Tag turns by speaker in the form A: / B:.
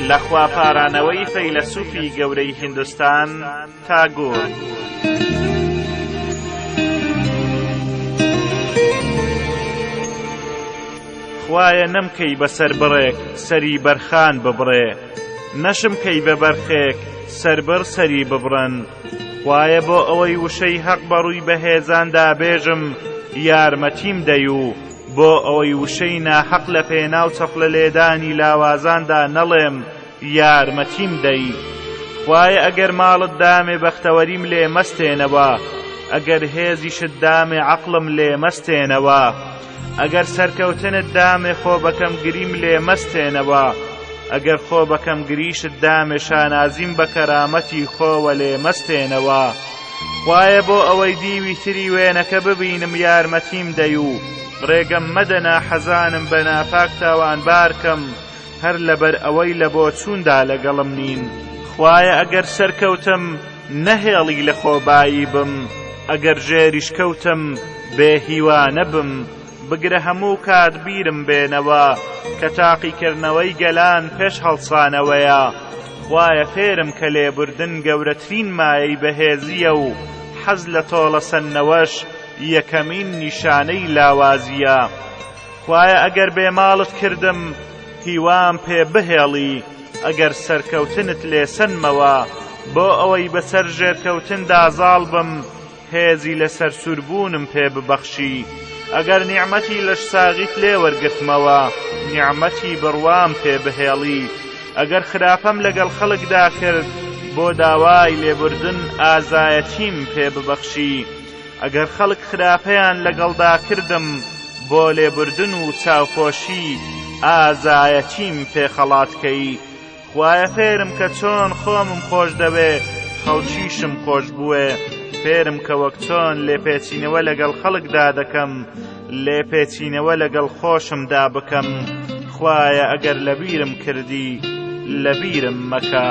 A: لە خواپارانەوەی فەیلسوفی گەورەی هیندستان تاگۆر. خوایە نەمکەی بەسەر بڕێک سەری بەرخان ببڕێ، نەشمکەی بە بەرخێک سەربەر سەری ببڕن. خوایە بۆ ئەوەی وشەی حەق بەڕووی بەهێزاندا بێژم یارمەتیم دەی و بۆ ئەوەی وشەی ناحەق لە پێناو چەپڵە لێدانی لاوازاندا نەڵێم یارمەتیم دەی. خوایە ئەگەر ماڵت دامێ بەختەوەریم لێ مەستێنەوە، ئەگەر هێزیشت دامێ عەقڵم لێ مەستێنەوە، ئەگەر سەرکەوتنت دامێ خۆ بەکەم گریم لێ مەستێنەوە، ئەگەر خۆ بەکەم گریشت دامێ شانازیم بە کەرامەتی خۆوە لێ مەستێنەوە. خوایە بۆ ئەوەی دیوی تری وێنەکە ببینم یارمەتیم دەی و ڕێگەم مەدەنا حەزانم بە ناپاک تاوان بارکەم، هەر لەبەر ئەوەی لە بۆ چووندا لەگەڵم نین. خوایە ئەگەر سەرکەوتم نەهێڵی لە خۆبایی بم، ئەگەر ژێریش کەوتم بێهیوانە بم. بگرە هەموو کات بیرم بێنەوە کە تاقیکردنەوەی گەلان پێش هەڵسانەوەیە. خوایە فێرم کە لێبوردن گەورەترین مایەی بەهێزیە و حەز لە تۆڵە سەننەوەش یەکەمین نیشانەی لاوازیە. خوایە ئەگەر بێماڵت کردم هیوام پێ بهێڵی، ئەگەر سەرکەوتنت لێ سەنمەوە بۆ ئەوەی بەسەر ژێرکەوتندا زاڵ بم، هێزی لە سەرسووربوونم پێ ببەخشی. ئەگەر نیعمەتی لەش ساغیت لێ وەرگرتمەوە، نیعمەتی بڕوام پێ بهێڵی. ئەگەر خراپەم لەگەڵ خەڵکدا کرد بۆ داوای لێبوردن ئازایەتیم پێ ببەخشی. ئەگەر خەڵک خراپەیان لەگەڵدا کردم بۆ لێبوردن و چاوپۆشی ئازایەتیم پێ خەڵاتکەی. خوایە فێرم کە چۆن خۆمم خۆش دەوێ خەڵکیشم خۆش بووێ، فێرم کە وەک چۆن لێپێچینەوە لەگەڵ خەڵکدا دەکەم لێپێچینەوە لەگەڵ خۆشمدا بکەم. خوایە ئەگەر لەبیرم کردی لەبیرم مەکە.